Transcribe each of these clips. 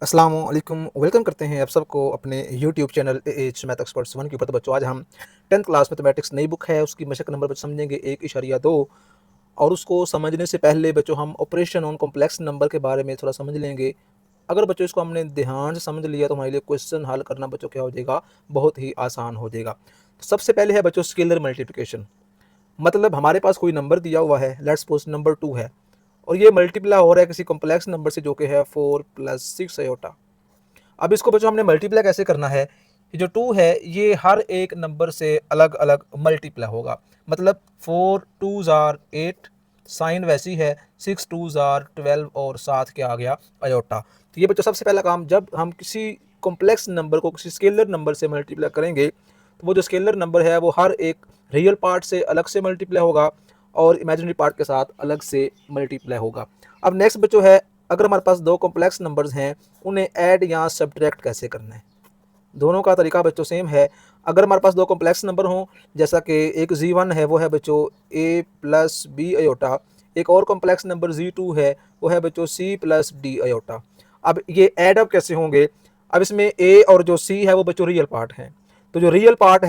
अस्सलाम वालेकुम, वेलकम करते हैं आप सबको अपने YouTube channel AH math experts 1 के ऊपर। तो बच्चों, आज हम 10th क्लास मैथमेटिक्स नई बुक है, उसकी मशक नंबर बच्चों समझेंगे 1.2। और उसको समझने से पहले बच्चों हम ऑपरेशन ऑन कॉम्प्लेक्स नंबर के बारे में थोड़ा समझ लेंगे। अगर बच्चों इसको हमने ध्यान से समझ लिया तो हमारे लिए क्वेश्चन हल करना बच्चों क्या हो जाएगा, बहुत ही आसान हो जाएगा। तो सबसे पहले है बच्चों स्केलर मल्टीप्लिकेशन। मतलब हमारे पास कोई नंबर दिया हुआ है, लेट्स सपोज नंबर 2 है, और ये मल्टीप्लाई हो रहा है किसी कॉम्प्लेक्स नंबर से जो कि है 4 + 6 आयोटा। अब इसको बच्चों हमने मल्टीप्लाई कैसे करना है। ये जो 2 है ये हर एक नंबर से अलग अलग मल्टीप्लाई होगा। मतलब 4 2s आर 8, साइन वैसी है, 6 2s आर 12 और साथ क्या आ गया, अयोटा। तो ये बच्चों सबसे पहला काम, जब हम किसी कॉम्प्लेक्स नंबर को किसी स्केलर नंबर से मल्टीप्लाई करेंगे तो वो जो स्केलर नंबर है वो हर एक रियल पार्ट से अलग से मल्टीप्लाई होगा और इमेजिनरी पार्ट के साथ अलग से मल्टीप्लाई होगा। अब नेक्स्ट बच्चों है, अगर हमारे पास दो कॉम्प्लेक्स नंबर्स हैं, उन्हें ऐड या सब्ट्रैक्ट कैसे करना है। दोनों का तरीका बच्चों सेम है। अगर हमारे पास दो कॉम्प्लेक्स नंबर हों, जैसा कि एक Z1 है वो है बच्चों a + b आयोटा, एक और कॉम्प्लेक्स नंबर Z2 है वो है बच्चों c + d आयोटा। अब ये ऐड अप कैसे होंगे। अब इसमें a और जो c है वो बच्चों रियल पार्ट हैं। तो जो रियल पार्ट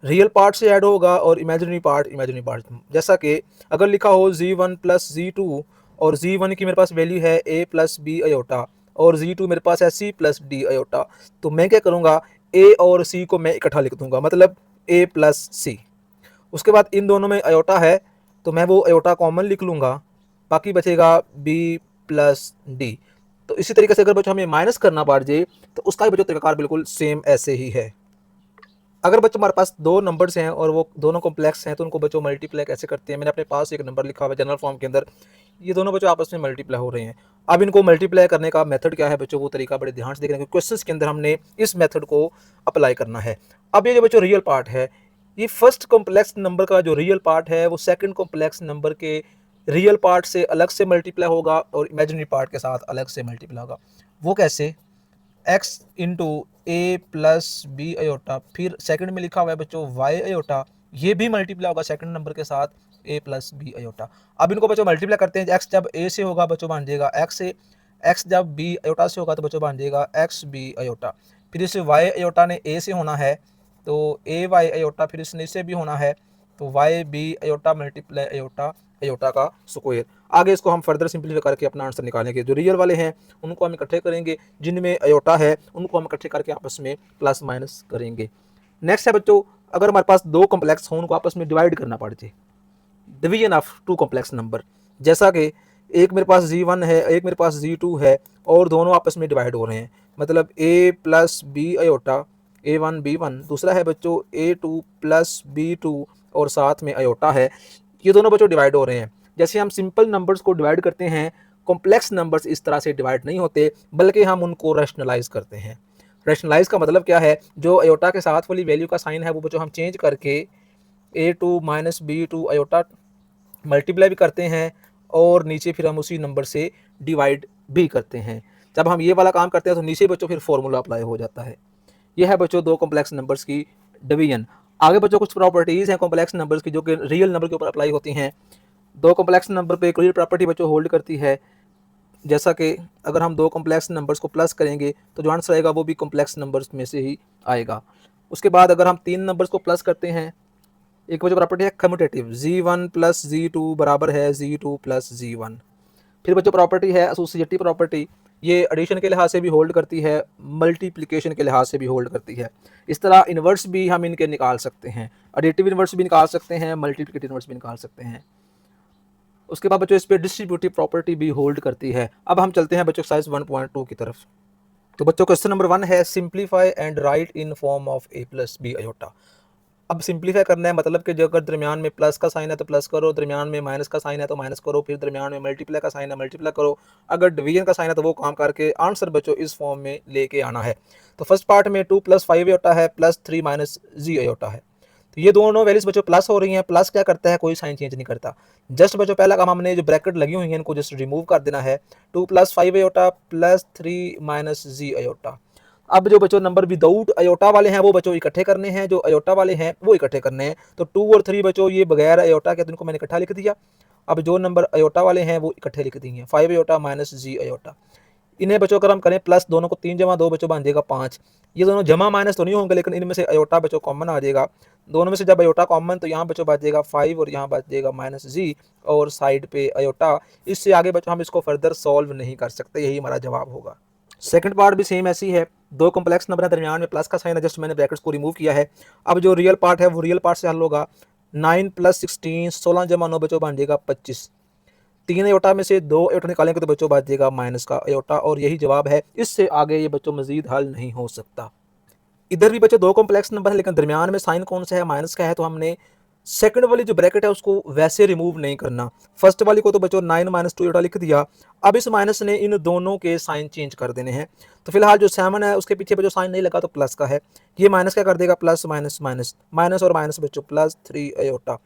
रियल पार्ट से ऐड होगा और इमेजिनरी पार्ट। जैसा कि अगर लिखा हो Z1 + Z2 और Z1 की मेरे पास वैल्यू है a + b आयोटा और Z2 मेरे पास है c + d आयोटा, तो मैं क्या करूँगा, a और c को मैं इकट्ठा लिख दूंगा, मतलब a + c। उसके बाद इन दोनों में आयोटा है तो मैं वो आयोटा कॉमन लिख लूँगा, बाकी बचेगा b + d। तो इसी तरीके से अगर बच्चों हमें माइनस करना पड़ जाए तो उसका भी बच्चों तरीकाकार बिल्कुल सेम ऐसे ही है। अगर बच्चों हमारे पास दो नंबर्स हैं और वो दोनों कॉम्प्लेक्स हैं तो उनको बच्चों मल्टीप्लाई कैसे करते हैं। मैंने अपने पास एक नंबर लिखा हुआ है जनरल फॉर्म के अंदर, ये दोनों बच्चों आपस में मल्टीप्लाई हो रहे हैं। अब इनको मल्टीप्लाई करने का मेथड क्या है बच्चों, वो तरीका बड़े ध्यान से देखने के क्वेश्चंस के अंदर हमने इस मेथड को अप्लाई करना है। अब ये जो बच्चों रियल पार्ट है, ये फर्स्ट कॉम्प्लेक्स नंबर का जो रियल पार्ट है वो सेकंड कॉम्प्लेक्स नंबर के रियल पार्ट से अलग से मल्टीप्लाई होगा और इमेजिनरी पार्ट के साथ अलग से मल्टीप्लाई होगा। वो कैसे, x इंटू ए प्लस बी आयोटा, फिर सेकंड में लिखा हुआ है बच्चों y आयोटा, ये भी मल्टीप्लाई होगा सेकंड नंबर के साथ a प्लस बी आयोटा। अब इनको बच्चों मल्टीप्लाई करते हैं, x जब a से होगा बच्चों बन जाएगा x से, x जब b आयोटा से होगा तो बच्चों बन जाएगा x b आयोटा। फिर इसे y आयोटा ने a से होना है तो a y आयोटा, फिर इसने इससे भी होना है तो y b iota multiply iota iota का स्क्वायर। आगे इसको हम फर्दर सिंपलीफाई करके अपना आंसर निकालेंगे। जो रियल वाले हैं उनको हम इकट्ठे करेंगे, जिनमें अयोटा है उनको हम इकट्ठे करके आपस में प्लस माइनस करेंगे। नेक्स्ट है बच्चों, अगर हमारे पास दो कॉम्प्लेक्स हों उनको आपस में डिवाइड करना पड़ जाए, division of two complex number. जैसा कि एक मेरे पास Z1 है, एक मेरे पास Z2 है और दोनों आपस में डिवाइड हो रहे हैं, मतलब a + b iota a1 b1, दूसरा है बच्चों a2 + b2 और साथ में आयोटा है। ये दोनों बच्चों डिवाइड हो रहे हैं। जैसे हम सिंपल नंबर्स को डिवाइड करते हैं, कॉम्प्लेक्स नंबर्स इस तरह से डिवाइड नहीं होते, बल्कि हम उनको रैशनलाइज करते हैं। रैशनलाइज का मतलब क्या है, जो आयोटा के साथ वाली वैल्यू का साइन है वो बच्चों हम चेंज करके a2 - b2 आयोटा मल्टीप्लाई भी करते हैं और नीचे फिर हम उसी नंबर से डिवाइड भी करते हैं। जब हम ये वाला काम करते हैं तो नीचे बच्चों फिर फॉर्मूला अप्लाई हो जाता है। यह है बच्चों दो कॉम्प्लेक्स नंबर्स की डिवीजन। आगे बच्चों कुछ प्रॉपर्टीज़ हैं कॉम्प्लेक्स नंबर्स की जो कि रियल नंबर के ऊपर अप्लाई होती हैं। दो कॉम्प्लेक्स नंबर पे एक रियल प्रॉपर्टी बच्चों होल्ड करती है, जैसा कि अगर हम दो कॉम्प्लेक्स नंबर्स को प्लस करेंगे तो जो आंसर आएगा वो भी कॉम्प्लेक्स नंबर्स में से ही आएगा। उसके बाद अगर हम तीन नंबर्स को प्लस करते हैं, एक बच्चों प्रॉपर्टी है कम्यूटेटिव, Z1 + Z2 बराबर है Z2 + Z1। फिर बच्चों प्रॉपर्टी है एसोसिएटिव प्रॉपर्टी, ये एडिशन के लिहाज से भी होल्ड करती है, मल्टीप्लिकेशन के लिहाज से भी होल्ड करती है। इस तरह इन्वर्स भी हम इनके निकाल सकते हैं, एडिटिव इन्वर्स भी निकाल सकते हैं, मल्टीप्लिकेटिव इन्वर्स भी निकाल सकते हैं। उसके बाद बच्चों इस पर डिस्ट्रीब्यूटिव प्रॉपर्टी भी होल्ड करती है। अब हम चलते हैं बच्चों एक्सरसाइज 1.2 की तरफ। तो बच्चों क्वेश्चन नंबर 1 है, simplify and right in form of a + b iota. अब सिंप्लीफाई करना है, मतलब कि जो अगर दरमियान में प्लस का साइन है तो प्लस करो, दरमियान में माइनस का साइन है तो माइनस करो, फिर दरमियान में मल्टीप्लाई का साइन है मल्टीप्लाई करो। अगर डिवीजन का साइन है तो वो काम करके आंसर बच्चों इस फॉर्म में लेके आना है। तो फर्स्ट पार्ट में 2 + 5 आयोटा है प्लस 3 - z आयोटा है। तो ये दोनों वैल्यूज बच्चों प्लस हो रही हैं। प्लस क्या करता है, कोई साइन चेंज नहीं करता। जस्ट बच्चों पहला काम हमने जो ब्रैकेट लगी हुई है इनको जस्ट रिमूव कर देना है। 2 + 5 आयोटा प्लस 3 - z आयोटा। अब जो बच्चों नंबर विदाउट अयोटा वाले हैं वो बच्चों इकट्ठे करने हैं, जो अयोटा वाले हैं वो इकट्ठे करने हैं। तो 2 और 3 बच्चों ये बगैर अयोटा के, तो इनको मैंने इकट्ठा लिख दिया। अब जो नंबर अयोटा वाले हैं वो इकट्ठे लिख दिए हैं, 5 अयोटा माइनस जी अयोटा। इन्हें बच्चों अगर हम करें प्लस, दोनों को 3 जमा 2 बच्चों बन जाएगा 5। ये दोनों जमा माइनस तो नहीं होंगे, लेकिन इनमें से अयोटा बच्चों कॉमन आ जाएगा। दोनों में से जब अयोटा कॉमन तो यहाँ बच्चों बच जाएगा 5 और यहाँ बच जाएगा माइनस जी और साइड पे अयोटा। इससे आगे बच्चों हम इसको फर्दर सॉल्व नहीं कर सकते, यही हमारा जवाब होगा। सेकंड पार्ट भी सेम ऐसी है, दो कॉम्प्लेक्स नंबर है, दरमियान में प्लस का साइन है, जस्ट मैंने ब्रैकेट्स को रिमूव किया है। अब जो रियल पार्ट है वो रियल पार्ट से हल होगा। 9 + 16, 16 जमा 9 बच्चों बन जाएगा 25। 3 अयोटा में से 2 अयोटा निकालेंगे तो बच्चों बच जाएगा माइनस का अयोटा, और यही जवाब है। इससे आगे ये बच्चों मजीद हल नहीं हो सकता। इधर भी बच्चों दो कॉम्प्लेक्स नंबर है, लेकिन दरमियान में साइन कौन सा है, माइनस का है, तो हमने सेकंड वाली जो ब्रैकेट है उसको वैसे रिमूव नहीं करना। फर्स्ट वाली को तो बच्चों 9 - 2 अयोटा लिख दिया। अब इस माइनस ने इन दोनों के साइन चेंज कर देने हैं। तो फिलहाल जो 7 है उसके पीछे बच्चों साइन नहीं लगा तो प्लस का है, ये माइनस क्या कर देगा, प्लस माइनस माइनस माइनस और माइनस बच्चों प्लस 3 अयोटा।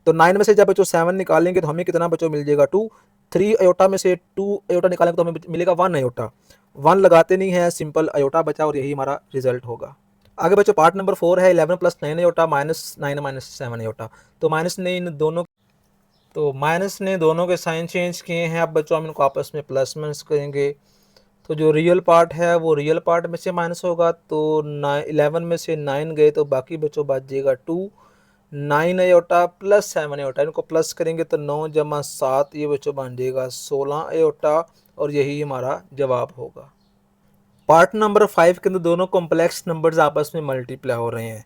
तो 9 में से जब बच्चों 7 निकालेंगे तो हमें कितना बच्चों मिल जाएगा 2। 3 अयोटा में से 2 अयोटा निकालेंगे तो हमें मिलेगा 1 अयोटा। 1 लगाते नहीं है, सिंपल अयोटा बचा, और यही हमारा रिजल्ट होगा। आगे बच्चों पार्ट नंबर 4 है, 11 + 9 अयोटा माइनस 9 - 7 अयोटा। तो माइनस ने दोनों के साइन चेंज किए हैं। अब बच्चों हम इनको आपस में प्लस माइनस करेंगे, तो जो रियल पार्ट है वो रियल पार्ट में से माइनस होगा, तो 11 में से 9 गए तो बाकी बच्चों बच जाएगा 2। 9 अयोटा प्लस 7 अयोटा, इनको प्लस करेंगे तो 9 जमा 7 ये बच्चों बन जाएगा 16 अयोटा, और यही हमारा जवाब होगा। पार्ट नंबर 5 के अंदर दोनों कॉम्प्लेक्स नंबर्स आपस में मल्टीप्लाई हो रहे हैं,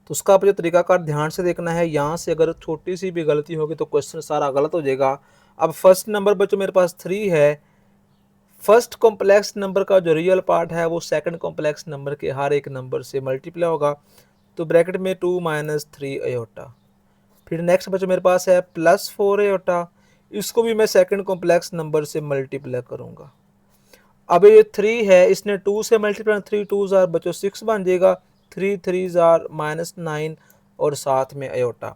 तो उसका आप जो तरीकाकार ध्यान से देखना है। यहाँ से अगर छोटी सी भी गलती होगी तो क्वेश्चन सारा गलत हो जाएगा। अब फर्स्ट नंबर बच्चों मेरे पास 3 है। फर्स्ट कॉम्प्लेक्स नंबर का जो रियल पार्ट है वो सेकंड कॉम्प्लेक्स नंबर के हर एक नंबर से मल्टीप्लाई होगा, तो ब्रैकेट में 2 - 3 अयोटा। फिर नेक्स्ट बच्चों मेरे पास है +4 अयोटा, इसको भी मैं सेकंड कॉम्प्लेक्स नंबर से मल्टीप्लाई करूँगा। अब ये 3 है, इसने 2 से मल्टीप्लाई, 3 2 जार बच्चों 6 बन जाएगा। 3 3 जार -9 और साथ में अयोटा।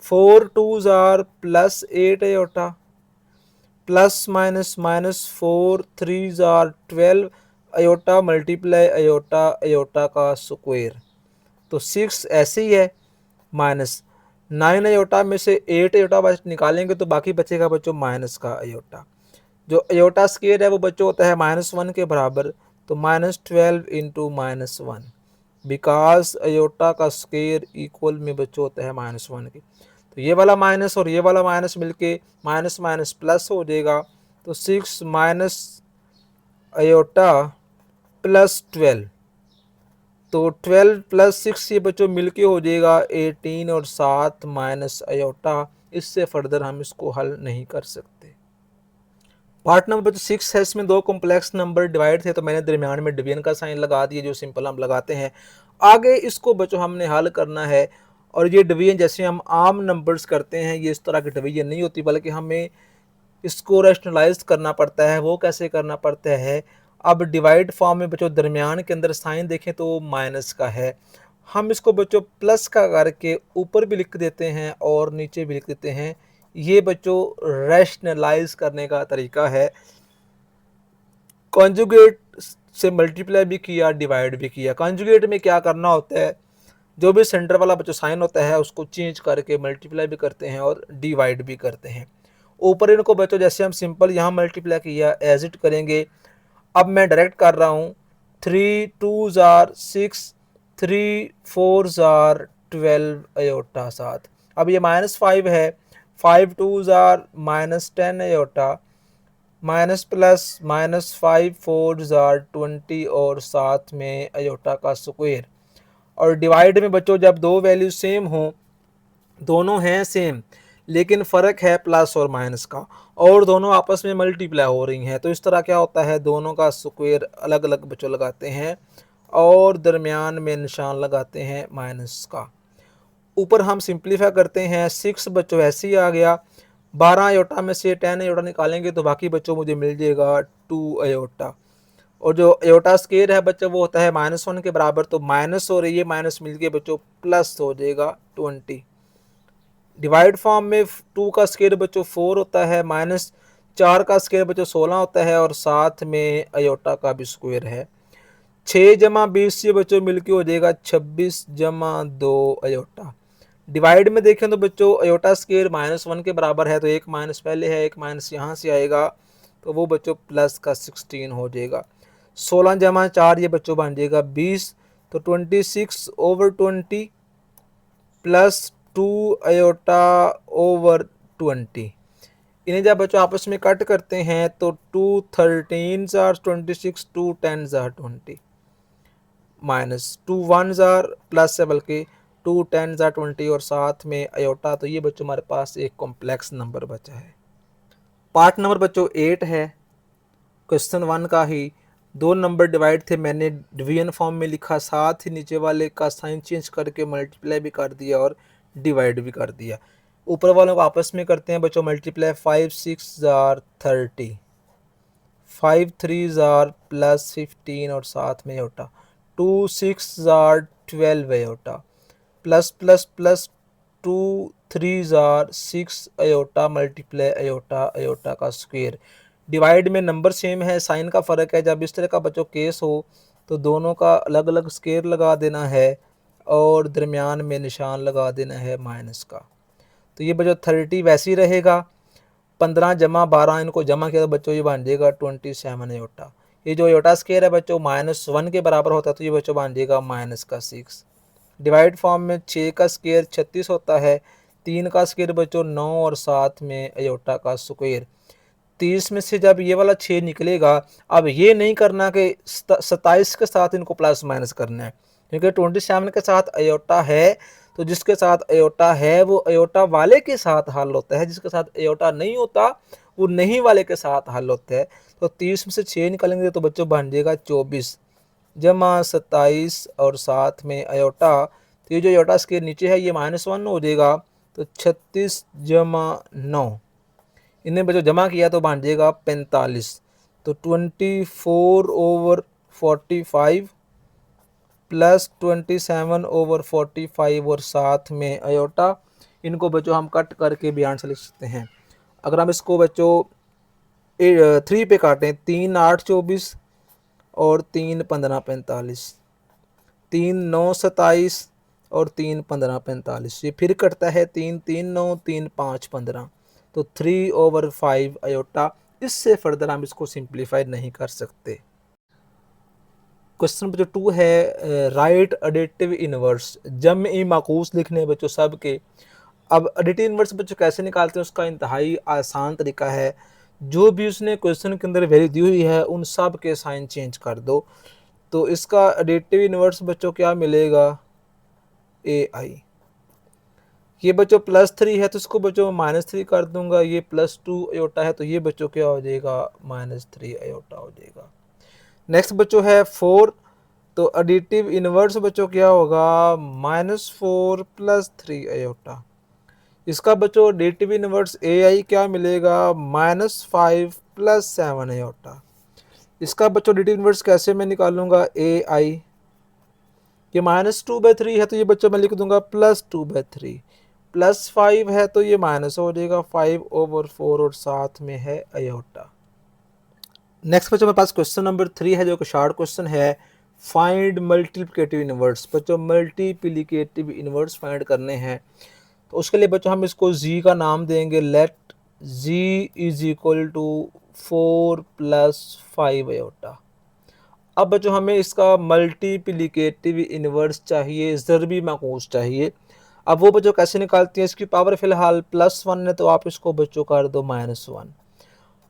4 2 जार +8 अयोटा, प्लस माइनस माइनस 4 3 जार 12 अयोटा मल्टीप्लाई अयोटा, अयोटा का स्क्वायर। तो 6 ऐसे ही है, माइनस 9 अयोटा में से 8 अयोटा निकालेंगे तो बाकी बचेगा बच्चों माइनस का अयोटा। जो अयोटा स्क्वायर है वो बच्चों होता है -1 के बराबर, तो -12 इंटू -1, बिकॉज अयोटा का स्क्वायर इक्वल में बच्चों होता है -1 के। तो ये वाला माइनस और ये वाला माइनस मिलके माइनस माइनस प्लस हो जाएगा, तो 6 माइनस अयोटा प्लस 12, तो 12 + 6 ये बच्चों मिलके हो जाएगा 18 और 7 माइनस अयोटा। इससे फर्दर हम इसको हल नहीं कर सकते। पार्ट नंबर 6 है, इसमें दो कॉम्प्लेक्स नंबर डिवाइड थे, तो मैंने दरमियान में डिवीजन का साइन लगा दिया, जो सिंपल हम लगाते हैं। आगे इसको बच्चों हमने हल करना है, और ये डिवीजन जैसे हम आम नंबर्स करते हैं, ये इस तरह की डिवीजन नहीं होती, बल्कि हमें इसको रैशनलाइज करना पड़ता है। वो कैसे करना पड़ता है, अब डिवाइड फॉर्म में बच्चों दरमियान के अंदर साइन देखें तो माइनस का है, हम इसको बच्चों प्लस का करके ऊपर भी लिख देते हैं और नीचे भी लिख देते हैं। ये बच्चों रैशनलाइज करने का तरीका है। कॉन्जुगेट से मल्टीप्लाई भी किया, डिवाइड भी किया। कॉन्जुगेट में क्या करना होता है, जो भी सेंटर वाला बच्चों साइन होता है उसको चेंज करके मल्टीप्लाई भी करते हैं और डिवाइड भी करते हैं। ऊपर इनको बच्चों जैसे हम सिंपल यहाँ मल्टीप्लाई किया एज इट करेंगे। अब मैं डायरेक्ट कर रहा हूँ, 3 2 जार 6, 3 4 जार 12 अयोटा 7। अब ये -5 है, 5 2 जार -10 अयोटा, माइनस प्लस -5 4 जार 20 और साथ में अयोटा का स्क्वायर। और डिवाइड में बच्चों जब दो वैल्यू सेम हो, दोनों हैं सेम लेकिन फ़र्क है प्लस और माइनस का, और दोनों आपस में मल्टीप्लाई हो रही हैं, तो इस तरह क्या होता है, दोनों का स्क्वायर अलग अलग बच्चों लगाते हैं और दरमियान में निशान लगाते हैं माइनस का। ऊपर हम सिंप्लीफाई करते हैं, 6 बच्चों ऐसे ही आ गया। 12 अयोटा में से 10 अयोटा निकालेंगे तो बाकी बच्चों मुझे मिल जाएगा 2 अयोटा। और जो अयोटा स्क्वायर है बच्चों वो होता है -1 के बराबर, तो माइनस और ये माइनस मिलके बच्चों प्लस हो जाएगा 20। डिवाइड फॉर्म में 2 का स्क्वायर बच्चों 4 होता है, -4 का स्क्वायर बच्चों 16 होता है, और साथ में अयोटा का भी स्क्वायर है। 6 जमा 20 से बच्चों मिलके हो जाएगा 26 जमा 2 अयोटा। डिवाइड में देखें तो बच्चों अयोटा स्क्वायर -1 के बराबर है, तो एक माइनस पहले है, एक माइनस यहाँ से आएगा, तो वो बच्चों प्लस का 16 हो जाएगा। 16 जमा 4 ये बच्चों बन जाएगा 20, तो 26/20 प्लस 2 अयोटा ओवर 20। इन्हें जब बच्चों आपस में कट करते हैं तो 2 13 jar 26, 2 10 jar 20, minus 2 1 jar plus है, बल्कि 2 10 जार 20 और साथ में अयोटा। तो ये बच्चों हमारे पास एक कॉम्प्लेक्स नंबर बचा है। पार्ट नंबर बच्चों 8 है क्वेश्चन 1 का ही। दो नंबर डिवाइड थे, मैंने डिवीजन फॉर्म में लिखा, साथ ही नीचे वाले का साइन चेंज करके मल्टीप्लाई भी कर दिया और डिवाइड भी कर दिया। ऊपर वालों को आपस में करते हैं बच्चों मल्टीप्लाई। 5 6 जार 30, 5 3 जार प्लस 15 और साथ में अयोटा, 2 6 जार 12 अयोटा, प्लस प्लस प्लस 2 3 जार 6 अयोटा मल्टीप्लाई अयोटा, अयोटा का स्क्वायर। डिवाइड में नंबर सेम है, साइन का फ़र्क है। जब इस तरह का बच्चों केस हो तो दोनों का अलग अलग स्क्वायर लगा देना है और दरमियान में निशान लगा देना है माइनस का। तो ये बच्चों 30 वैसे ही रहेगा। 15 जमा 12 इनको जमा किया तो बच्चों ये बन जाएगा 27 अयोटा। ये जो अयोटा स्क्वायर है बच्चों -1 के बराबर होता है, तो ये बच्चों बन जाएगा माइनस का 6। डिवाइड फॉर्म में 6 का स्क्वायर 36 होता है, 3 का स्क्वायर बच्चों 9 और साथ में अयोटा का स्क्वायर। 30 में से जब ये वाला 6 निकलेगा, अब ये नहीं करना कि 27 के साथ इनको प्लस माइनस करना है, क्योंकि 27 के साथ अयोटा है, तो जिसके साथ अयोटा है वो अयोटा वाले के साथ हल होता है, जिसके साथ अयोटा नहीं होता वो नहीं वाले के साथ हल होता है। तो 30 में से 6 निकलेंगे तो बच्चों बन जाएगा 24 जमा 27 और साथ में अयोटा। तो ये जो अयोटा इसके नीचे है ये -1 हो जाएगा, तो 36 जमा 9 इन्हें बच्चों जमा किया तो बन जाएगा 45। तो 24/45 प्लस 27/45 और साथ में अयोटा। इनको बच्चों हम कट करके भी आंसर लिख सकते हैं। अगर हम इसको बच्चों 3 पे काटें, 3 8 24 और 3 15 45, 3 9 27 और 3 15 45। ये फिर कटता है 3 3 9 3 5 15, तो 3/5 अयोटा। इससे फर्दर हम इसको सिंप्लीफाई नहीं कर सकते। क्वेश्चन नंबर 2 है राइट एडिटिव इनवर्स। जम्ई माकूस लिखने हैं बच्चों सब के। अब एडिटिव इनवर्स बच्चों कैसे निकालते हैं, उसका इंतहाई आसान तरीका है। जो भी उसने क्वेश्चन के अंदर वैल्यू दी हुई है उन सब के साइन चेंज कर दो। तो इसका एडिटिव इनवर्स बच्चों क्या मिलेगा, AI। ये बच्चों +3 है तो इसको बच्चों -3 कर दूंगा। ये +2 अयोटा है तो ये बच्चों क्या हो जाएगा, -3 अयोटा हो जाएगा। नेक्स्ट बच्चों है 4, तो एडिटिव इनवर्स बच्चों क्या होगा, -4 + 3 अयोटा। इसका बच्चों एडिटिव इनवर्स AI क्या मिलेगा, -5 + 7 अयोटा। इसका बच्चों एडिटिव इनवर्स कैसे मैं निकालूंगा, AI ये -2/3 है तो ये बच्चों मैं लिख दूंगा +2/3, +5 है तो ये माइनस हो जाएगा 5/4 और साथ में है अयोटा। नेक्स्ट बच्चों मेरे पास क्वेश्चन नंबर 3 है जो कि शॉर्ट क्वेश्चन है। Find multiplicative inverse. बच्चों मल्टीप्लिकेटिव इनवर्स फाइंड करने हैं, तो उसके लिए बच्चों हम इसको z का नाम देंगे। Let z = 4 + 5 iota. अब बच्चों हमें इसका मल्टीप्लिकेटिव इनवर्स चाहिए, ज़रबी माकूस चाहिए। अब वो बच्चों कैसे निकालती हैं, इसकी पावर फ़िलहाल +1 है तो आप इसको बच्चों कर दो -1।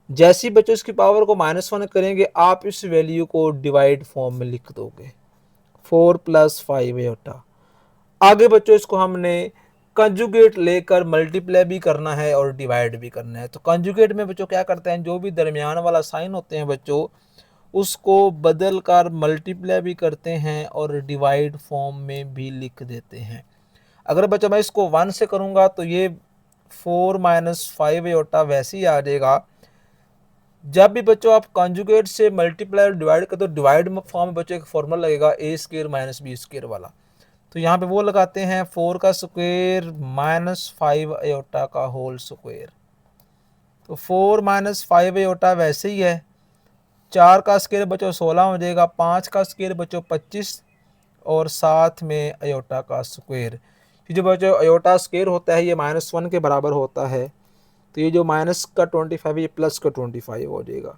जैसे ही बच्चों इसकी पावर को -1 करेंगे आप इस वैल्यू को डिवाइड फॉर्म में लिख दोगे, 4 + 5 अयोटा। आगे बच्चों इसको हमने कंजुगेट लेकर मल्टीप्लाई भी करना है और डिवाइड भी करना है। तो कंजुगेट में बच्चों क्या करते हैं, जो भी दरमियान वाला साइन होते हैं बच्चों उसको बदल कर मल्टीप्लाई भी करते हैं और डिवाइड फॉर्म में भी लिख देते हैं। अगर बच्चा मैं इसको 1 से करूँगा तो ये 4 - 5 अयोटा वैसे ही आ जाएगा। जब भी बच्चों आप कॉन्जुगेट से मल्टीप्लाई और डिवाइड कर, तो डिवाइड फॉर्म में बच्चों एक फॉर्मूला लगेगा A² - B² वाला। तो यहाँ पे वो लगाते हैं 4 का स्क्वायर -5 अयोटा का होल स्क्वायर। तो 4 - 5 अयोटा वैसे ही है। 4 का स्क्वायर बच्चों 16 हो जाएगा, 5 का स्क्वायर बच्चों 25 और साथ में अयोटा का स्क्वायर। ये जो बच्चों अयोटा स्क्वायर होता है ये -1 के बराबर होता है, तो ये जो माइनस का 25 ये प्लस का 25 हो जाएगा।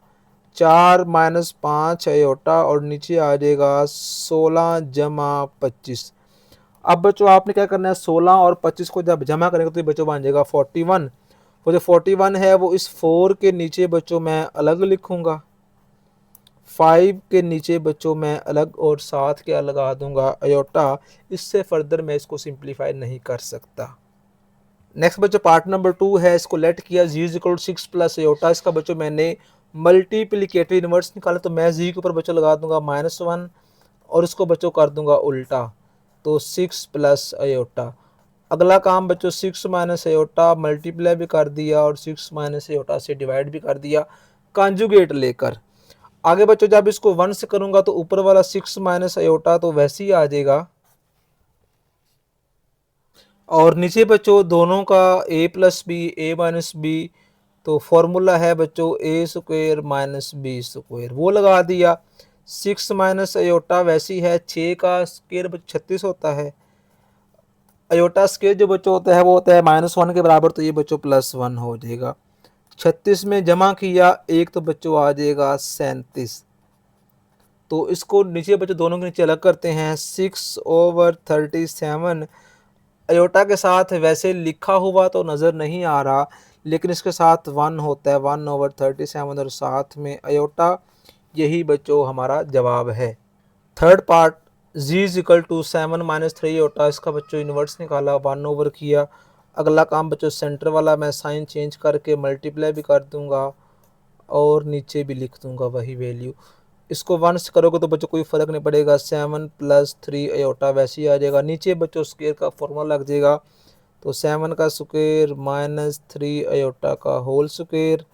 4 माइनस 5 अयोटा और नीचे आ जाएगा 16 जमा 25। अब बच्चों आपने क्या करना है, 16 और 25 को जब जमा करेंगे तो ये बच्चों बन जाएगा 41। वो जो 41 है वो इस 4 के नीचे बच्चों मैं अलग लिखूंगा, 5 के नीचे बच्चों मैं अलग और 7 के लगा दूंगा अयोटा। इससे फर्दर मैं इसको सिंप्लीफाई नहीं कर सकता। नेक्स्ट बच्चों पार्ट नंबर 2 है, इसको लेट किया जी इज इक्वल 6 प्लस अयोटा। इसका बच्चों मैंने मल्टीप्लिकेटिव इन्वर्स निकाला, तो मैं जी के ऊपर बच्चों लगा दूंगा -1 और इसको बच्चों कर दूंगा उल्टा, तो 6 प्लस अयोटा। अगला काम बच्चों 6 माइनस अयोटा मल्टीप्लाई भी कर दिया और 6 माइनस अयोटा से डिवाइड भी कर दिया कॉन्जुगेट लेकर। आगे बच्चों जब इसको 1 से करूंगा तो ऊपर वाला 6 माइनस अयोटा तो वैसे ही आ जाएगा, और नीचे बच्चों दोनों का a plus B A minus B, तो फॉर्मूला है बच्चों A square minus B square, वो लगा दिया। 6 माइनस अयोटा वैसी है, 6 का स्क्वायर 36 होता है, अयोटा स्क्वायर जो बच्चों होता है वो होता है -1 के बराबर, तो ये बच्चों +1 हो जाएगा। 36 में जमा किया एक तो बच्चों आ जाएगा 37, तो इसको नीचे बच्चों दोनों के नीचे अलग करते हैं। 6/37 अयोटा के साथ वैसे लिखा हुआ तो नज़र नहीं आ रहा, लेकिन इसके साथ 1 होता है, 1/37 और साथ में अयोटा। यही बच्चों हमारा जवाब है। Third part G is equal to 7 minus 3 iota. इसका बच्चों इन्वर्स निकाला, 1 ओवर किया। अगला काम बच्चों सेंटर वाला मैं साइन चेंज करके मल्टीप्लाई भी कर दूंगा और नीचे भी लिख दूंगा वही वैल्यू। इसको 1 से करोगे तो बच्चों कोई फ़र्क नहीं पड़ेगा, 7 + 3 अयोटा वैसे ही आ जाएगा। नीचे बच्चों स्क्वायर का फॉर्मूला लग जाएगा, तो 7 का स्क्वायर -3 अयोटा का होल स्क्वायर,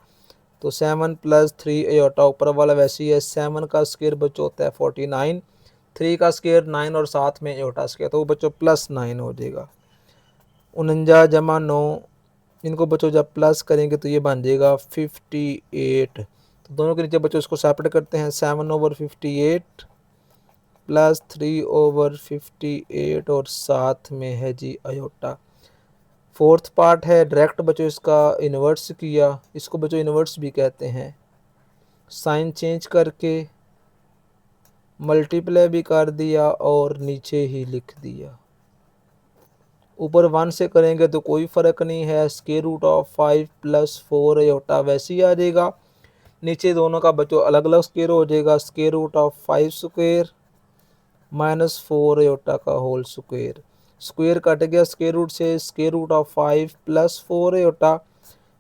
तो 7 + 3 अयोटा ऊपर वाला वैसे ही है। 7 का स्क्वायर बच्चों होता है 49, 3 का स्क्वायर 9 और साथ में अयोटा स्क्वायर, तो वो बच्चों +9 हो जाएगा। 49 जमा 9, इनको बच्चों जब प्लस करेंगे तो ये बन जाएगा 58। तो दोनों के नीचे बच्चों इसको सेपरेट करते हैं, 7/58 + 3/58 और साथ में है जी अयोटा। फोर्थ पार्ट है डायरेक्ट बच्चों इसका इन्वर्स किया, इसको बच्चों इन्वर्स भी कहते हैं। साइन चेंज करके मल्टीप्लाई भी कर दिया और नीचे ही लिख दिया। ऊपर 1 से करेंगे तो कोई फ़र्क नहीं है, √5 + 4 अयोटा वैसे ही आ जाएगा। नीचे दोनों का बच्चों अलग अलग स्क्वायर हो जाएगा, √5 स्क्वायर -4 अयोटा का होल स्क्वायर। स्क्वायर कट गया स्क्वायर रूट से, √5 + 4 अयोटा।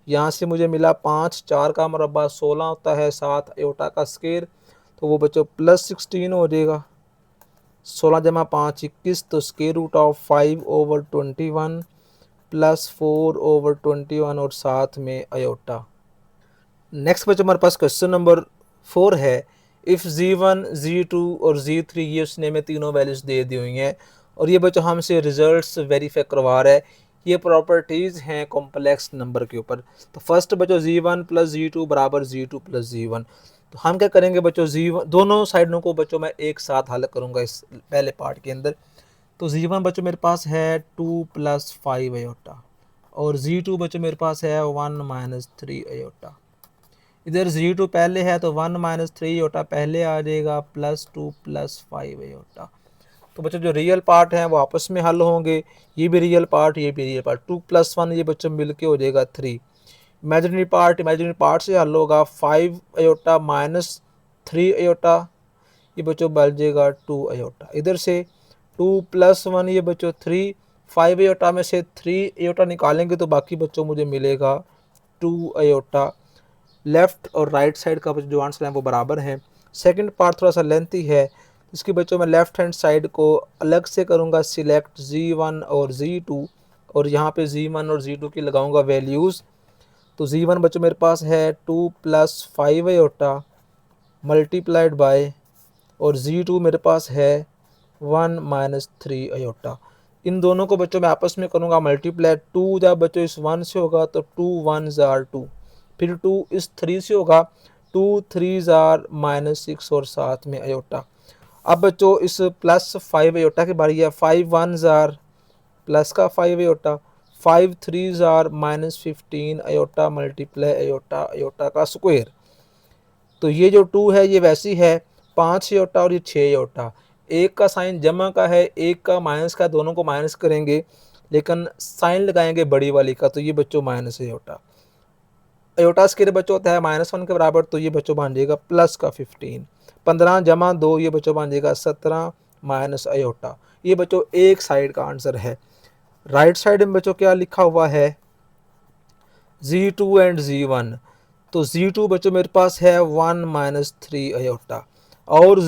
यहाँ से मुझे मिला 5, 4 का मरबा 16 होता है, 7 अयोटा का स्क्वायर, तो वो बच्चों +16 हो जाएगा। 16 जमा 5 21, तो √5/21 + 4/21 और साथ में अयोटा। नेक्स्ट बच्चों हमारे पास क्वेश्चन नंबर 4 है। इफ़ Z1 Z2 और Z3 ये उसने में तीनों वैल्यूज़ दे दी हुई हैं और ये बच्चों हमसे रिजल्ट्स वेरीफाई करवा रहा है। ये प्रॉपर्टीज़ हैं कॉम्प्लेक्स नंबर के ऊपर। तो फर्स्ट बच्चों Z1 + Z2 = Z2 + Z1। तो हम क्या करेंगे बच्चों, Z1 दोनों साइडों को बच्चों मैं एक साथ हल करूँगा इस पहले पार्ट के अंदर। तो Z1 बच्चों मेरे पास है 2 + 5 अयोटा और Z2 बच्चों मेरे पास है 1 - 3 अयोटा। इधर Z2 पहले है तो 1 - 3 अयोटा पहले आ जाएगा, +2 + 5 अयोटा। तो बच्चों जो रियल पार्ट हैं वो आपस में हल होंगे, ये भी रियल पार्ट ये भी रियल पार्ट। 2 + 1 ये बच्चों मिल के हो जाएगा 3। इमेजिनरी पार्ट से हल होगा, 5 अयोटा -3 अयोटा ये बच्चों बन जाएगा 2 अयोटा। इधर से 2 + 1 ये बच्चों 3, 5 अयोटा में से 3 अयोटा निकालेंगे तो बाकी बच्चों मुझे मिलेगा 2 अयोटा। लेफ़्ट और राइट साइड का जो आंसर है वो बराबर हैं। सेकंड पार्ट थोड़ा सा लेंथी है, इसकी बच्चों मैं लेफ़्ट हैंड साइड को अलग से करूँगा सिलेक्ट Z1 और Z2 और यहाँ पे Z1 और Z2 की लगाऊंगा वैल्यूज़। तो Z1 बच्चों मेरे पास है 2 + 5 अयोटा मल्टीप्लाइड बाय, और Z2 मेरे पास है 1 - 3 अयोटा। इन दोनों को बच्चों मैं आपस में करूँगा मल्टीप्लाई। 2 जब बच्चों इस 1 से होगा तो 2 1s are 2, फिर 2 इस 3 से होगा, 2 3s are -6 और साथ में अयोटा। अब बच्चों इस +5 अयोटा की बारी है, 5 1s are प्लस का 5 अयोटा, 5 3 ज़ार -15 अयोटा मल्टीप्लाई अयोटा अयोटा का स्क्वायर। तो ये जो 2 है ये वैसी है 5 अयोटा और ये 6 अयोटा। एक का साइन जमा का है, एक का माइनस का, दोनों को माइनस करेंगे लेकिन साइन लगाएंगे बड़ी वाली का, तो ये बच्चों माइनस अयोटा। अयोटा स्क्वायर बच्चों होता है -1 के बराबर, तो ये बच्चों बन जाएगा प्लस का 15। 15 जमा 2 ये बच्चों बन जाएगा 17 माइनस अयोटा। ये बच्चों एक साइड का आंसर है। राइट साइड में बच्चों क्या लिखा हुआ है, Z2 एंड Z1। तो Z2 बच्चों मेरे पास है 1 - 3 अयोटा और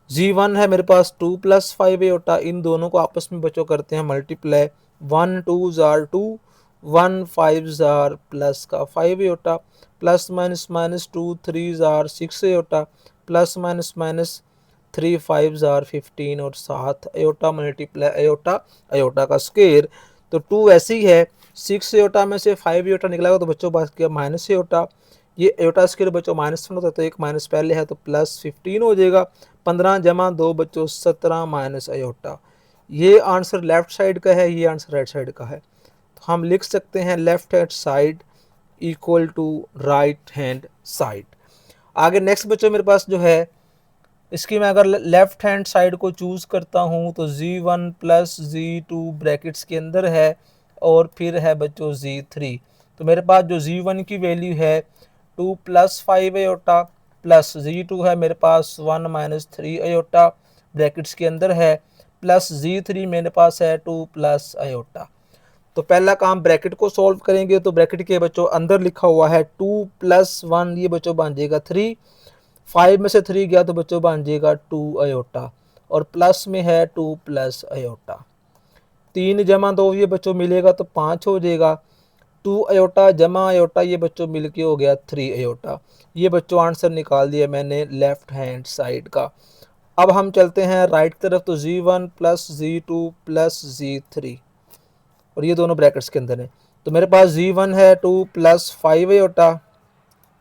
Z1 है मेरे पास 2 + 5 अयोटा। इन दोनों को आपस में बच्चों करते हैं मल्टीप्लाई। 1 2 ज़ार 2, 1 5 ज़ार प्लस का 5 अयोटा, प्लस माइनस 2 3 ज़ार 6 अयोटा, प्लस माइनस 3 5 ज़ार 15 और 7 अयोटा मल्टीप्लाई अयोटा अयोटा का स्क्वायर। तो 2 ऐसी है, 6 अयोटा में से 5 अयोटा निकलेगा तो बच्चों बात किया माइनस अयोटा। ये अयोटा स्क्वायर बच्चों -1 होता है तो एक माइनस पहले है तो प्लस 15 हो जाएगा। 15 जमा 2 बच्चों 17 माइनस अयोटा। ये आंसर लेफ्ट साइड का है, ये आंसर राइट साइड का है। तो हम लिख सकते हैं left hand side equal to right hand side. आगे नेक्स्ट बच्चों मेरे पास जो है, इसकी मैं अगर लेफ्ट हैंड साइड को चूज़ करता हूँ तो Z1 + Z2 ब्रैकेट्स के अंदर है और फिर है बच्चों Z3। तो मेरे पास जो Z1 की वैल्यू है 2 + 5 अयोटा, प्लस Z2 है मेरे पास 1 - 3 अयोटा ब्रैकेट्स के अंदर है, प्लस Z3 मेरे पास है 2 + अयोटा। तो पहला काम ब्रैकेट को सॉल्व करेंगे, तो ब्रैकेट के बच्चों अंदर लिखा हुआ है 2 + 1 ये बच्चों बन जाएगा 3, 5 में से 3 गया तो बच्चों बन जाएगा 2 अयोटा और प्लस में है 2 + अयोटा। 3 जमा 2 ये बच्चों मिलेगा तो 5 हो जाएगा। 2 अयोटा जमा अयोटा ये बच्चों मिलके हो गया 3 अयोटा। ये बच्चों आंसर निकाल दिया मैंने लेफ्ट हैंड साइड का। अब हम चलते हैं राइट तरफ, तो Z1 + Z2 + Z3 और ये दोनों ब्रैकेट्स के अंदर है। तो मेरे पास Z1 है 2 + 5 अयोटा,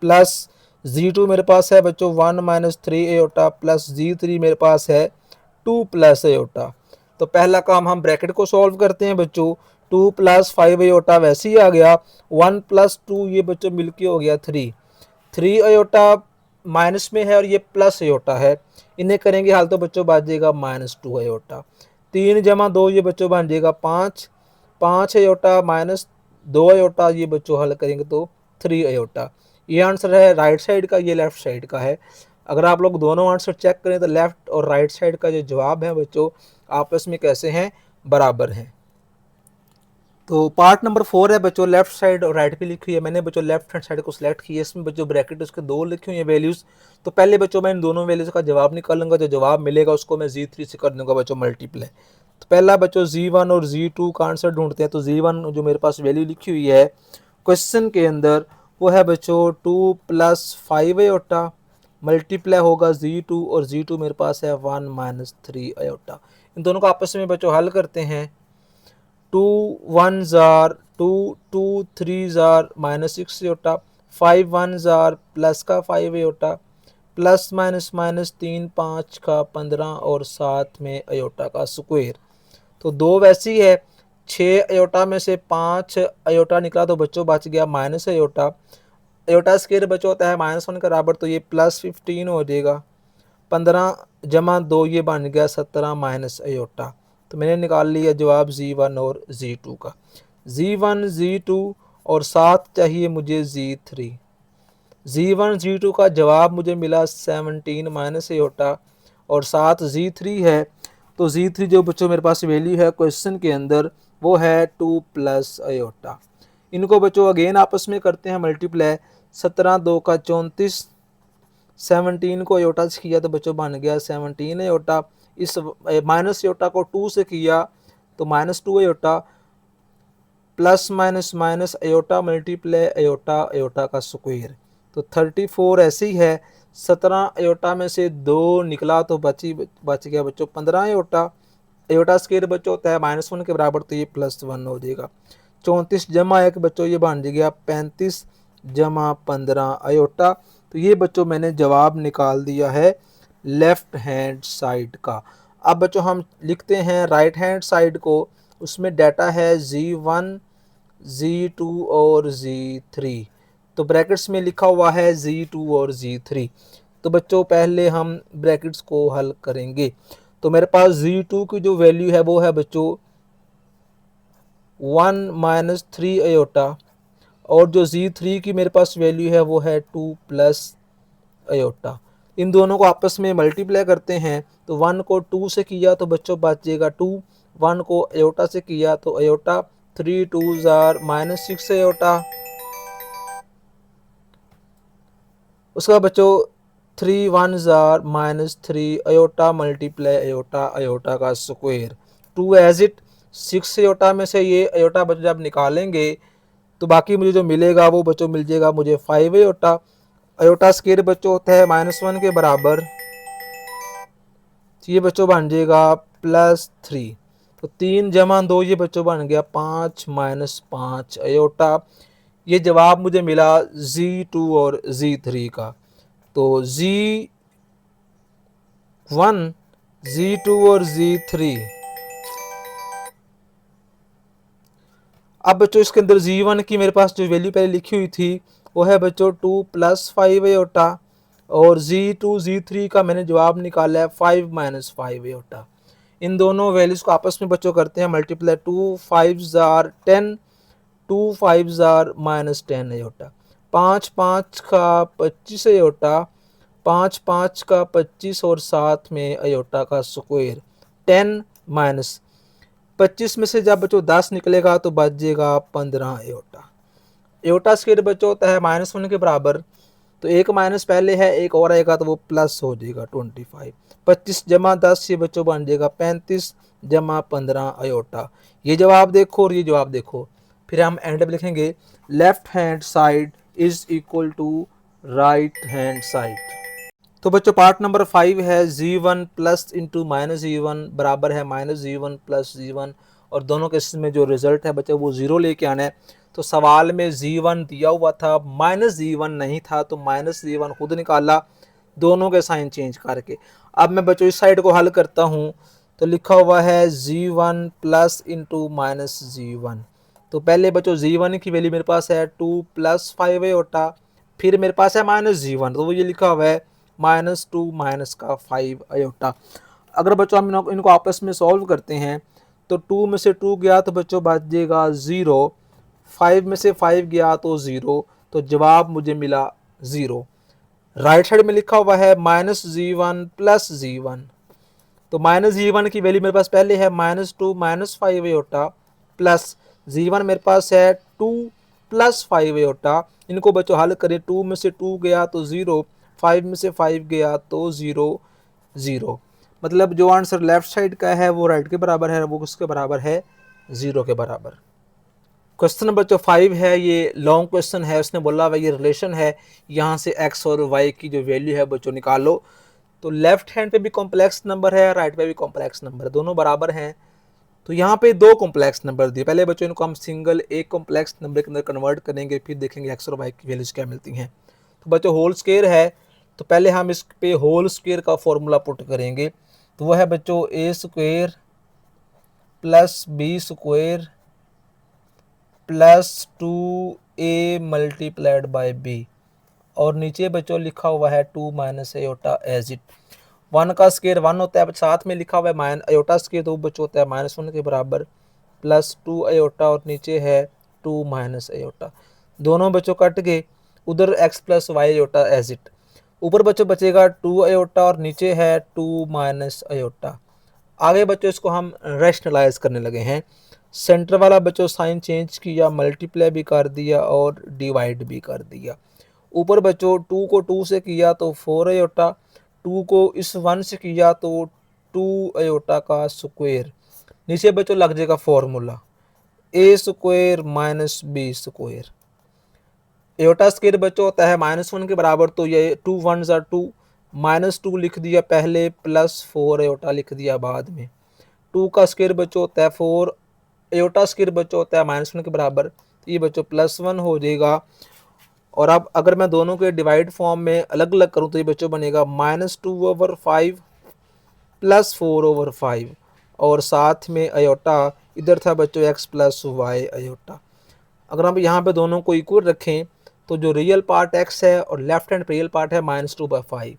प्लस Z2 मेरे पास है बच्चों 1 - 3 अयोटा, प्लस Z3 मेरे पास है 2 + अयोटा। तो पहला काम हम ब्रैकेट को सॉल्व करते हैं बच्चों। 2 + 5 अयोटा वैसे ही आ गया, 1 + 2 ये बच्चों मिलके हो गया 3, 3 अयोटा माइनस में है और ये प्लस अयोटा है, इन्हें करेंगे हाल तो बच्चों बच जाएगा -2 अयोटा। 3 जमा 2 ये बच्चों बन जाएगा 5, 5 अयोटा माइनस 2 अयोटा ये बच्चों हल करेंगे तो 3 अयोटा। ये आंसर है राइट साइड का, ये लेफ्ट साइड का है। अगर आप लोग दोनों आंसर चेक करें तो लेफ्ट और राइट साइड का जो जवाब है बच्चों आपस में कैसे हैं, बराबर हैं। तो पार्ट नंबर 4 है बच्चों, लेफ्ट साइड और राइट पे लिखी है। मैंने बच्चों लेफ्ट हैंड साइड को सिलेक्ट किया, इसमें बच्चों ब्रैकेट उसके 2 लिखी हुई है वैल्यूज़। तो पहले बच्चों मैं इन दोनों वैल्यूज़ का जवाब निकालूंगा, जो जवाब मिलेगा उसको मैं Z3 से कर दूंगा बच्चों मल्टीप्लाई। तो पहला बच्चों Z1 और Z2 का आंसर ढूंढते हैं। तो Z1 जो मेरे पास वैल्यू लिखी हुई है क्वेश्चन के अंदर वो है बच्चों 2 + 5 अयोटा, मल्टीप्लाई होगा Z2 और Z2 मेरे पास है 1 - 3 अयोटा। इन दोनों को आपस में बच्चों हल करते हैं। 2 1 ज़ार 2, 2 3 ज़ार -6 अयोटा, 5 1 ज़ार प्लस का 5 अयोटा, प्लस माइनस 3 5 का 15 और 7 में अयोटा का स्क्वायर। तो 2 वैसी है, 6 अयोटा में से 5 अयोटा निकला तो बच्चों बच गया माइनस अयोटा। अयोटा स्क्वायर बच्चों होता है -1 के बराबर, तो ये प्लस 15 हो जाएगा। 15 जमा 2 ये बन गया 17 माइनस अयोटा। तो मैंने निकाल लिया जवाब Z1 और Z2 का। Z1 Z2 और 7 चाहिए मुझे Z3। Z1 Z2 का जवाब मुझे मिला 17 माइनस अयोटा और 7 Z3 है। तो Z3 जो बच्चों मेरे पास वैल्यू है क्वेश्चन के अंदर वो है 2 + अयोटा। इनको बच्चों अगेन आपस में करते हैं मल्टीप्लाई। 17 2 का 34, 17 को अयोटा से किया तो बच्चों बन गया 17 अयोटा। इस माइनस अयोटा को 2 से किया तो -2 iota, plus minus iota multiply iota iota का स्क्वायर। तो 34 ऐसे ही है, 17 अयोटा में से 2 निकला तो बच गया बच्चों 15 अयोटा। अयोटा स्क्वायर बच्चों होता है -1 के बराबर, तो ये +1 हो जाएगा। 34 जमा 1 बच्चों ये बन जाएगा 35 जमा 15 अयोटा। तो ये बच्चों मैंने जवाब निकाल दिया है लेफ्ट हैंड साइड का। अब बच्चों हम लिखते हैं राइट हैंड साइड को, उसमें डाटा है Z1, Z2 और Z3। तो ब्रैकेट्स में लिखा हुआ है Z2 और Z3। तो बच्चों पहले हम ब्रैकेट्स को हल करेंगे। तो मेरे पास Z2 की जो वैल्यू है वो है बच्चों 1 माइनस 3 अयोटा, और जो Z3 की मेरे पास वैल्यू है वो है 2 प्लस अयोटा। इन दोनों को आपस में मल्टीप्लाई करते हैं, तो 1 को 2 से किया तो बच्चों बचेगा 2, 1 को अयोटा से किया तो अयोटा, 3 2 जार माइनस 6 अयोटा। उसका बच्चों 3 1 जार minus 3 iota multiply iota, iota का स्क्वायर 2 एज इट। 6 अयोटा में से ये अयोटा बच्चों जब निकालेंगे तो बाकी मुझे जो मिलेगा वो बच्चों मिल जाएगा मुझे 5 अयोटा। अयोटा स्क्वायर बच्चों होता है -1 के बराबर, तो ये बच्चों बन जाएगा +3। तो 3 जमा 2 ये बच्चों बन गया 5 माइनस 5 अयोटा। ये जवाब मुझे मिला Z2 और Z3 का। तो Z1, Z2 और Z3। अब बच्चों इसके अंदर Z1 की मेरे पास जो वैल्यू पहले लिखी हुई थी वो है बच्चों 2 प्लस 5 अयोटा, और Z2 Z3 का मैंने जवाब निकाला है 5 माइनस 5 अयोटा। इन दोनों वैल्यूज़ को आपस में बच्चों करते हैं मल्टीप्लाई, 2 5 जार 10, 2 5 जार माइनस 10 अयोटा, 5 5 का 25 अयोटा, 5 5 का 25 और साथ में अयोटा का स्क्वायर 10 माइनस 25 में से जब बच्चों 10 निकलेगा तो बच जाएगा 15 अयोटा। अयोटा स्क्वायर बच्चों होता है -1 के बराबर, तो एक माइनस पहले है, एक और आएगा तो वो प्लस हो जाएगा 25। 25 जमा 10 ये बच्चों बन जाएगा 35 जमा 15 अयोटा। ये जवाब देखो और ये जवाब देखो। फिर हम एंड पे लिखेंगे left hand side is equal to right hand side. तो बच्चों पार्ट नंबर 5 है Z1 plus into minus Z1 बराबर है -Z1 प्लस Z1, और दोनों केसेस में जो रिजल्ट है बच्चों वो 0 लेके आना है। तो सवाल में Z1 दिया हुआ था, -Z1 नहीं था, तो -Z1 खुद निकाला दोनों के साइन चेंज करके। अब मैं बच्चों इस साइड को हल करता हूँ, तो लिखा हुआ है Z1 plus into minus Z1। तो पहले बच्चों Z1 की वैल्यू मेरे पास है 2 प्लस 5 अयोटा, फिर मेरे पास है -Z1, तो वो ये लिखा हुआ है -2 माइनस का 5 अयोटा। अगर बच्चों हम इनको आपस में सॉल्व करते हैं तो 2 में से 2 गया तो बच्चों बच जाएगा 0, 5 में से 5 गया तो 0, तो जवाब मुझे मिला 0। राइट साइड में लिखा हुआ है -Z1 प्लस Z1, तो -Z1 की वैल्यू मेरे पास पहले है -2 माइनस 5 अयोटा, प्लस Z1 मेरे पास है 2 प्लस 5 अयोटा। इनको बच्चों हल करें, 2 में से 2 गया तो 0, 5 में से 5 गया तो 0 0, मतलब जो आंसर लेफ्ट साइड का है वो राइट के बराबर है, वो किसके बराबर है 0 के बराबर। क्वेश्चन नंबर जो 5 है ये लॉन्ग क्वेश्चन है, उसने बोला भाई ये रिलेशन है, यहाँ से x और y की जो वैल्यू है बच्चों निकालो। तो लेफ्ट हैंड पे भी कॉम्प्लेक्स नंबर है, राइट पे भी कॉम्प्लेक्स नंबर है, दोनों बराबर हैं। तो यहाँ पे दो कॉम्प्लेक्स नंबर दिए, पहले बच्चों इनको हम सिंगल एक कॉम्प्लेक्स नंबर के अंदर कन्वर्ट करेंगे, फिर देखेंगे x और y की वैल्यूज क्या मिलती हैं। तो बच्चों होल स्क्वायर है, तो पहले हम इस पे होल स्क्वायर का फॉर्मूला पुट करेंगे। तो वह है बच्चों a square plus b square plus 2a multiplied by b, और नीचे बच्चों लिखा हुआ है 2 माइनस अयोटा एज इट। 1 का स्क्वायर 1 होता है, साथ में लिखा हुआ है अयोटा स्क्वायर, तो बच्चों होता है -1 के बराबर, प्लस 2 अयोटा और नीचे है 2 माइनस अयोटा। दोनों बच्चों कट गए, उधर x plus Y iota as it. ऊपर बच्चों बचेगा 2 अयोटा और नीचे है 2 माइनस अयोटा। आगे बच्चों इसको हम रैशनलाइज करने लगे हैं। सेंटर वाला बच्चों साइन चेंज किया, मल्टीप्लाई भी कर दिया और डिवाइड भी कर दिया। ऊपर बच्चों 2 को 2 से किया तो 4 अयोटा, 2 को इस 1 से किया तो 2 अयोटा का स्क्वायर। नीचे बच्चों लग जाएगा formula a square minus b square. Iota square बच्चों होता है -1 के बराबर, तो ये 2 1 ज़ा 2, -2 लिख दिया पहले, प्लस 4 अयोटा लिख दिया बाद में। 2 का स्क्वायर बच्चों होता है 4, अयोटा स्क्वायर बच्चों होता है -1 के बराबर, तो ये बच्चों +1 हो जाएगा। और अब अगर मैं दोनों के डिवाइड फॉर्म में अलग अलग करूं तो ये बच्चों बनेगा -2/5 प्लस 4/5 और साथ में अयोटा इधर था बच्चों x प्लस वाई अयोटा। अगर हम यहाँ पे दोनों को इक्वल रखें तो जो रियल पार्ट x है और लेफ्ट हैंड रियल पार्ट है -2/5,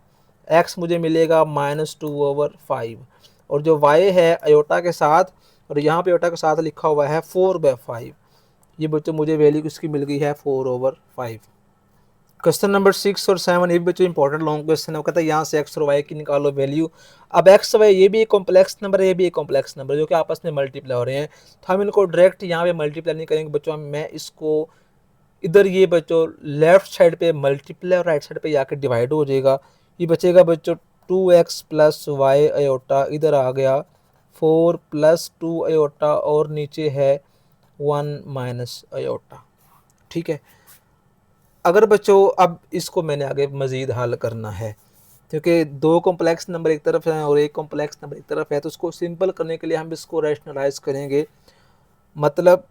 x मुझे मिलेगा -2/5 और जो y है अयोटा के साथ और यहाँ पे अयोटा के साथ लिखा हुआ है 4/5, ये बच्चों मुझे वैल्यू किसकी मिल गई है 4/5। क्वेश्चन नंबर 6 और 7 ये भी बच्चों इंपॉर्टेंट लॉन्ग क्वेश्चन है। वो कहता है यहाँ से एक्स और वाई की निकालो वैल्यू। अब एक्स वाई ये भी एक कॉम्प्लेक्स नंबर है, ये भी एक कॉम्प्लेक्स नंबर है जो कि आपस में मल्टीप्लाई हो रहे हैं, तो हम इनको डायरेक्ट यहाँ पे मल्टीप्लाई नहीं करेंगे बच्चों। मैं इसको इधर ये बच्चों लेफ्ट साइड पे मल्टीप्लाई और राइट साइड पे जाकर डिवाइड हो जाएगा। ये बचेगा बच्चों 2x प्लस वाई अयोटा, इधर आ गया 4 + 2 अयोटा और नीचे है 1 माइनस अयोटा। ठीक है, अगर बच्चों अब इसको मैंने आगे मज़ीद हल करना है क्योंकि दो कॉम्प्लेक्स नंबर एक तरफ हैं और एक कॉम्प्लेक्स नंबर एक तरफ है, तो उसको सिंपल करने के लिए हम इसको रैशनलाइज करेंगे। मतलब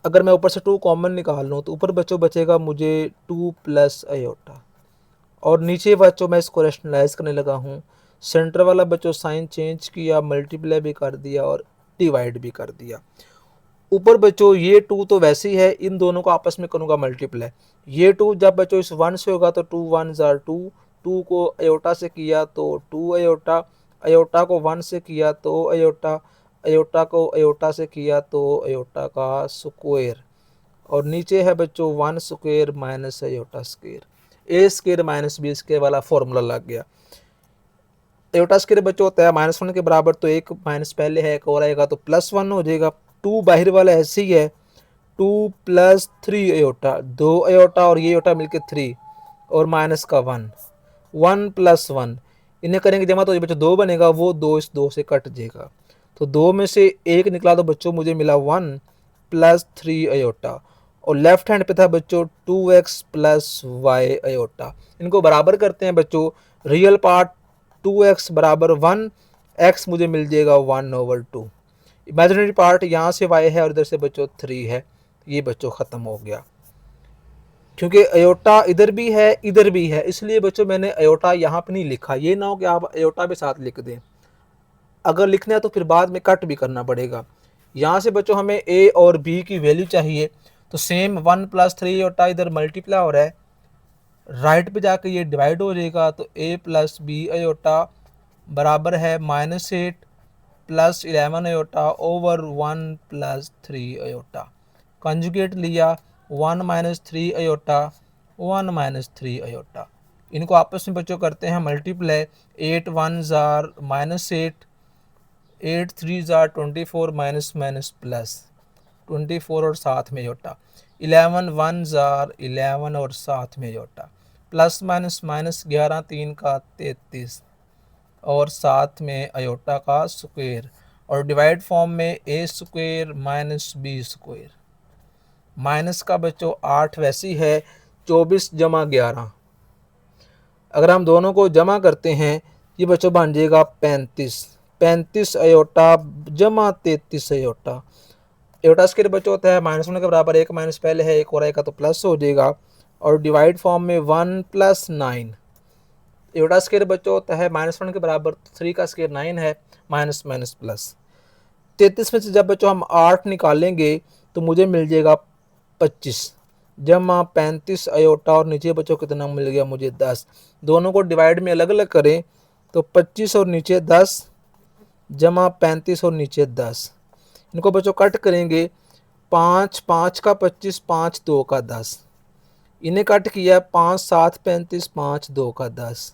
अगर मैं ऊपर से 2 कॉमन निकाल लूँ तो ऊपर बच्चों बचेगा मुझे 2 + अयोटा और नीचे बच्चों मैं इसको रैशनलाइज करने लगा हूँ। सेंटर वाला बच्चों साइन चेंज किया, मल्टीप्लाई भी कर दिया और डिवाइड भी कर दिया। ऊपर बच्चों ये 2 तो वैसे ही है, इन दोनों को आपस में करूँगा मल्टीप्लाई। ये 2 जब बच्चों इस 1 से होगा तो 2 1s are 2, 2 को अयोटा से किया तो 2 अयोटा, अयोटा को 1 से किया तो अयोटा, अयोटा को अयोटा से किया तो अयोटा का स्क्वायर और नीचे है बच्चों 1 स्क्वायर माइनस अयोटा स्क्वायर। ए स्क्वायर माइनस बी स्क्वायर वाला फॉर्मूला लग गया। अयोटा स्क्वायर बच्चों होता है -1 के बराबर, तो एक माइनस पहले है एक और आएगा तो +1 हो जाएगा। 2 बाहर वाला ऐसे ही है, 2 + 3 अयोटा, 2 अयोटा और ये अयोटा मिलके 3 और माइनस का 1, 1 + 1 इन्हें करेंगे जमा तो ये बच्चों 2 बनेगा, वो 2 इस 2 से कट जाएगा तो 2 में से 1 निकला तो बच्चों मुझे मिला 1 + 3 अयोटा और लेफ्ट हैंड पे था बच्चों 2x + y अयोटा। इनको बराबर करते हैं बच्चों, रियल पार्ट 2x = 1, x मुझे मिल जाएगा 1/2। इमेजिनरी पार्ट यहाँ से y है और इधर से बच्चों 3 है। ये बच्चों ख़त्म हो गया क्योंकि अयोटा इधर भी है इधर भी है, इसलिए बच्चों मैंने अयोटा यहाँ पे नहीं लिखा। ये ना हो कि आप अयोटा भी साथ लिख दें, अगर लिखना है तो फिर बाद में कट भी करना पड़ेगा। यहाँ से बच्चों हमें a और b की वैल्यू चाहिए, तो सेम 1 + 3 अयोटा इधर मल्टीप्लाई हो रहा है, राइट पे जाके ये डिवाइड हो जाएगा तो a + b अयोटा बराबर है -8 + 11 अयोटा ओवर 1 + 3 अयोटा। कंजुगेट लिया 1 - 3 अयोटा, 1 - 3 अयोटा। इनको आपस में बच्चों करते हैं multiply, 8 1s are -8, 8 3s are 24 minus minus plus 24 और साथ में अयोटा, 11 1s are 11 और साथ में अयोटा, प्लस माइनस माइनस 11 3 का 33 और साथ में अयोटा का स्क्वायर और डिवाइड फॉर्म में a square minus b square. Minus का बच्चों 8 वैसी है, 24 जमा 11, अगर हम दोनों को जमा करते हैं ये बच्चों बन जाएगा 35, 35 अयोटा जमा 33 अयोटा। अयोटा स्क्वायर बच्चों होता है -1 के बराबर, एक माइनस पहले है एक और आएगा तो प्लस हो जाएगा और डिवाइड फॉर्म में 1 + 9। अयोटा स्क्वायर बच्चों होता है -1 के बराबर, 3 का स्क्वायर 9 है, माइनस माइनस प्लस। 33 में से जब बच्चों हम 8 निकालेंगे तो मुझे मिल जाएगा 25 जमा 35 अयोटा और नीचे बच्चों कितना मिल गया मुझे 10। दोनों को डिवाइड में अलग अलग करें तो 25 और नीचे 10 जमा 35 और नीचे 10। इनको बच्चों कट करेंगे, 5 5 का 25, 5 2 का 10, इन्हें कट किया 5 7 35, 5 2 का 10।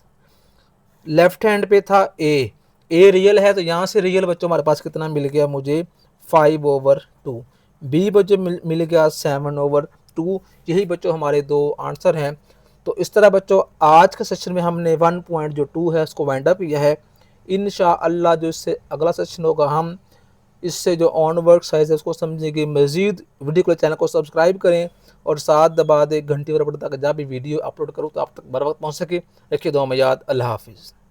लेफ्ट हैंड पे था a रियल है तो यहाँ से रियल बच्चों हमारे पास कितना मिल गया मुझे 5/2। b बच्चों मिल गया 7/2। यही बच्चों हमारे दो आंसर हैं। तो इस तरह बच्चों आज के सेशन में हमने 1.2 है उसको वाइंड अप किया है। इंशाअल्लाह जो इससे अगला सेशन होगा हम इससे जो ऑन वर्क साइज है उसको समझेंगे। मज़ीद वीडियो के लिए चैनल को सब्सक्राइब करें और साथ दबा दें घंटी बराबर ताकि जब भी वीडियो अपलोड करूँ तो आप तक बर वक्त पहुँच सके। रखिए दुआ में याद। अल्लाह हाफिज़।